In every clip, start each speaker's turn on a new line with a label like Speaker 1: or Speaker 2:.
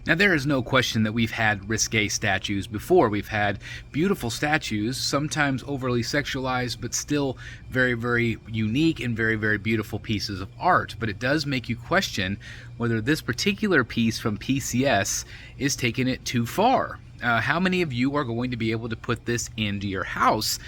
Speaker 1: Now, there is no question that we've had risque statues before. We've had beautiful statues, sometimes overly sexualized, but still very, very unique and very, very beautiful pieces of art. But it does make you question whether this particular piece from PCS is taking it too far. How many of you are going to be able to put this into your house?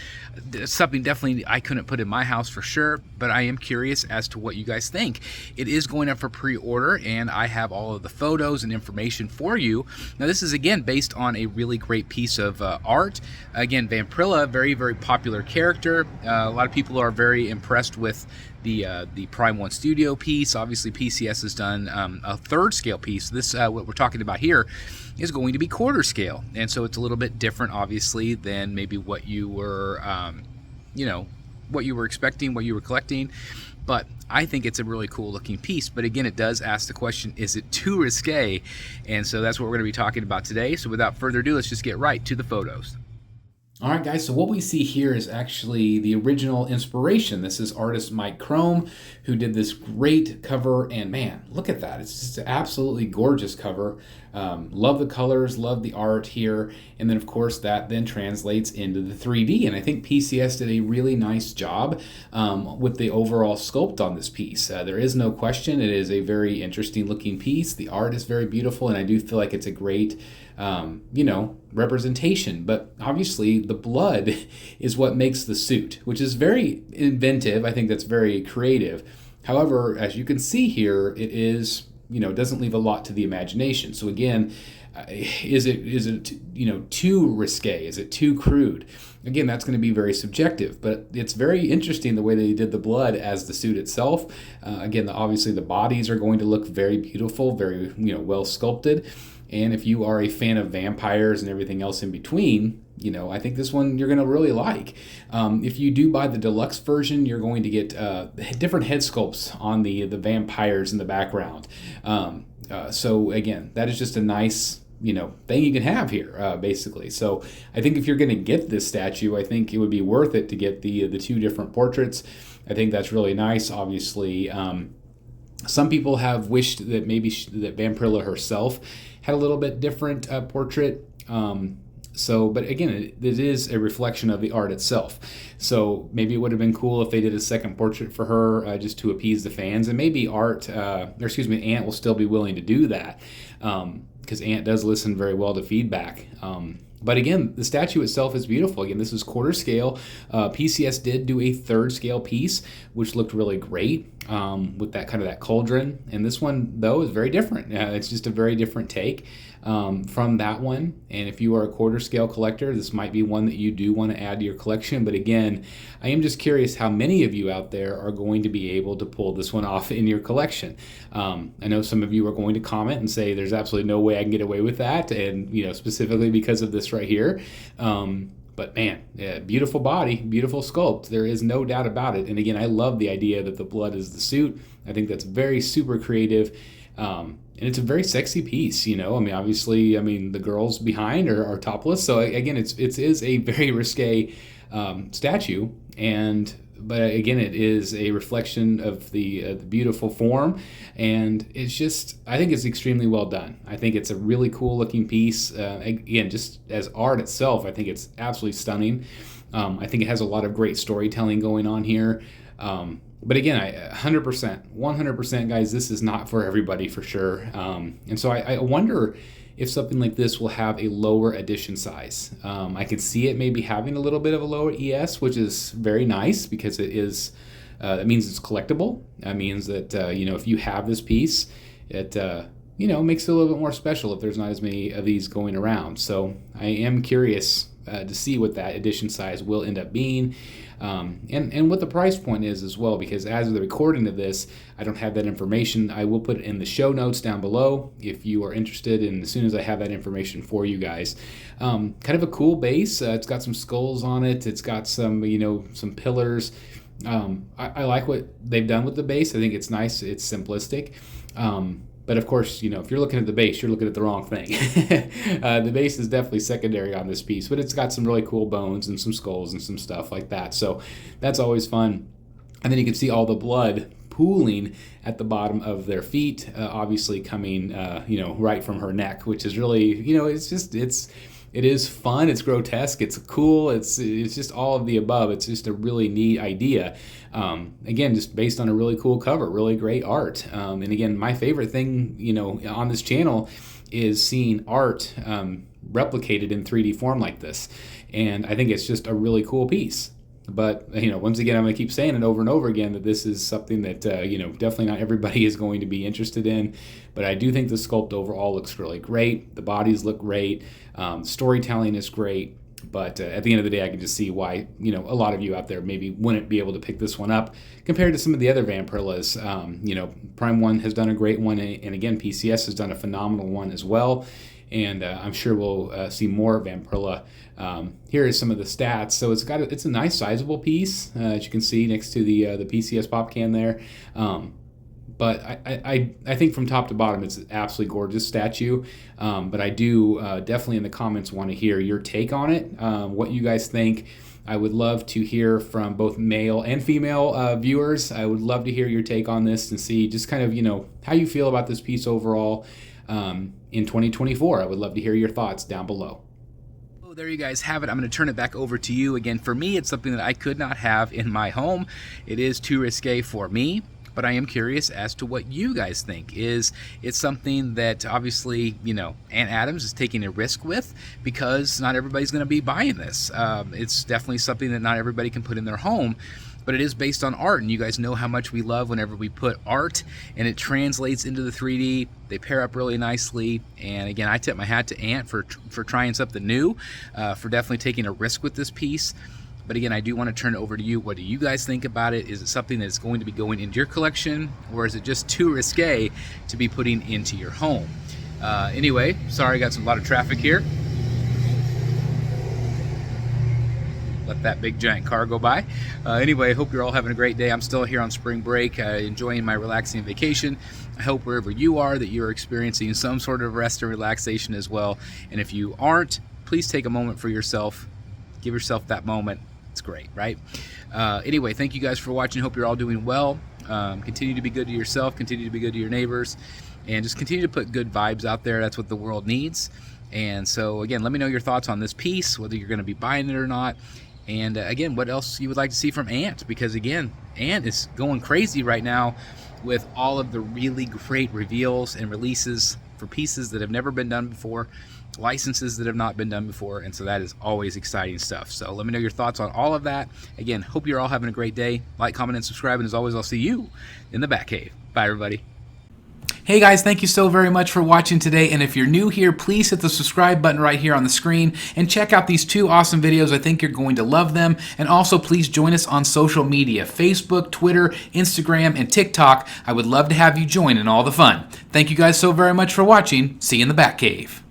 Speaker 1: Something definitely I couldn't put in my house for sure, but I am curious as to what you guys think. It is going up for pre-order, and I have all of the photos and information for you. Now, this is again based on a really great piece of art. Again, Vampirella, very, very popular character. A lot of people are very impressed with the Prime 1 Studio piece. Obviously, PCS has done a third scale piece. This, what we're talking about here, is going to be quarter scale, and so it's a little bit different, obviously, than maybe what you were, what you were expecting, what you were collecting. But I think it's a really cool looking piece. But again, it does ask the question, is it too risque? And so that's what we're going to be talking about today. So without further ado, let's just get right to the photos. All right, guys, so what we see here is actually the original inspiration. This is artist Mike Chrome, who did this great cover, and man, look at that. It's just an absolutely gorgeous cover. Love the colors, love the art here, and then of course that then translates into the 3D, and I think PCS did a really nice job with the overall sculpt on this piece. There is no question it is a very interesting looking piece. The art is very beautiful, and I do feel like it's a great representation, but obviously the blood is what makes the suit, which is very inventive. I think that's very creative. However, as you can see here, it is, doesn't leave a lot to the imagination. So again, is it too risque? Is it too crude? Again, that's going to be very subjective, but it's very interesting the way they did the blood as the suit itself. Again, obviously the bodies are going to look very beautiful, very well sculpted. And if you are a fan of vampires and everything else in between, I think this one you're going to really like. If you do buy the deluxe version, you're going to get different head sculpts on the vampires in the background. So again, that is just a nice thing you can have here, basically. So I think if you're going to get this statue, I think it would be worth it to get the two different portraits. I think that's really nice. Obviously, some people have wished that maybe that Vampirella herself had a little bit different portrait. But again, it is a reflection of the art itself. So maybe it would have been cool if they did a second portrait for her just to appease the fans. And maybe Ant will still be willing to do that because Ant does listen very well to feedback. But again, the statue itself is beautiful. Again, this is quarter scale. PCS did do a third scale piece, which looked really great with that kind of that cauldron. And this one, though, is very different. It's just a very different take from that one. And if you are a quarter scale collector, this might be one that you do want to add to your collection. But again, I am just curious how many of you out there are going to be able to pull this one off in your collection. I know some of you are going to comment and say there's absolutely no way I can get away with that, and specifically because of this right here. But man, beautiful body, beautiful sculpt. There is no doubt about it. And again, I love the idea that the blood is the suit. I think that's very super creative. And it's a very sexy piece, obviously, the girls behind are topless. So again, it is a very risque statue, but again, it is a reflection of the beautiful form, and I think it's extremely well done. I think it's a really cool looking piece. Again, just as art itself, I think it's absolutely stunning. I think it has a lot of great storytelling going on here. But again, 100%, guys, this is not for everybody for sure. And so I wonder if something like this will have a lower edition size. I can see it maybe having a little bit of a lower ES, which is very nice because it is. That means it's collectible. That means that if you have this piece, it makes it a little bit more special if there's not as many of these going around. So I am curious to see what that edition size will end up being. And what the price point is as well, because as of the recording of this, I don't have that information. I will put it in the show notes down below if you are interested, and as soon as I have that information for you guys. Kind of a cool base. It's got some skulls on it. It's got some, some pillars. I like what they've done with the base. I think it's nice. It's simplistic. But of course, if you're looking at the base, you're looking at the wrong thing. The base is definitely secondary on this piece, but it's got some really cool bones and some skulls and some stuff like that. So that's always fun. And then you can see all the blood pooling at the bottom of their feet, obviously coming, right from her neck, which is really, it is fun, it's grotesque, it's cool, it's just all of the above. It's just a really neat idea. Again, just based on a really cool cover, really great art. And again, my favorite thing, on this channel is seeing art replicated in 3D form like this. And I think it's just a really cool piece. But, once again, I'm going to keep saying it over and over again that this is something that, definitely not everybody is going to be interested in. But I do think the sculpt overall looks really great. The bodies look great. Storytelling is great. But at the end of the day, I can just see why, a lot of you out there maybe wouldn't be able to pick this one up compared to some of the other Vampirellas. Prime 1 has done a great one. And again, PCS has done a phenomenal one as well. And I'm sure we'll see more Vampirella. Here is some of the stats. So it's a nice sizable piece, as you can see next to the PCS pop can there. But I think from top to bottom it's an absolutely gorgeous statue. But I do definitely in the comments want to hear your take on it, what you guys think. I would love to hear from both male and female viewers. I would love to hear your take on this and see just kind of, how you feel about this piece overall. In 2024. I would love to hear your thoughts down below. Oh, there you guys have it. I'm going to turn it back over to you. Again, for me, it's something that I could not have in my home. It is too risque for me, but I am curious as to what you guys think. Is it something that obviously, Aunt Adams is taking a risk with, because not everybody's going to be buying this. It's definitely something that not everybody can put in their home. But it is based on art, and you guys know how much we love whenever we put art and it translates into the 3D. They pair up really nicely, and again, I tip my hat to Ant for trying something new, for definitely taking a risk with this piece. But again, I do want to turn it over to you. What do you guys think about it? Is it something that's going to be going into your collection, or is it just too risque to be putting into your home? Anyway, sorry, I got a lot of traffic here. Let that big giant car go by. Anyway, I hope you're all having a great day. I'm still here on spring break, enjoying my relaxing vacation. I hope wherever you are that you're experiencing some sort of rest and relaxation as well. And if you aren't, please take a moment for yourself. Give yourself that moment. It's great, right? Anyway, thank you guys for watching. Hope you're all doing well. Continue to be good to yourself. Continue to be good to your neighbors. And just continue to put good vibes out there. That's what the world needs. And so, again, let me know your thoughts on this piece, whether you're going to be buying it or not. And again, what else you would like to see from Ant? Because again, Ant is going crazy right now with all of the really great reveals and releases for pieces that have never been done before, licenses that have not been done before, and so that is always exciting stuff. So let me know your thoughts on all of that. Again, hope you're all having a great day. Like, comment, and subscribe, and as always, I'll see you in the Batcave. Bye, everybody. Hey guys, thank you so very much for watching today, and if you're new here, please hit the subscribe button right here on the screen and check out these two awesome videos. I think you're going to love them. And also please join us on social media, Facebook, Twitter, Instagram, and TikTok. I would love to have you join in all the fun. Thank you guys so very much for watching. See you in the Batcave.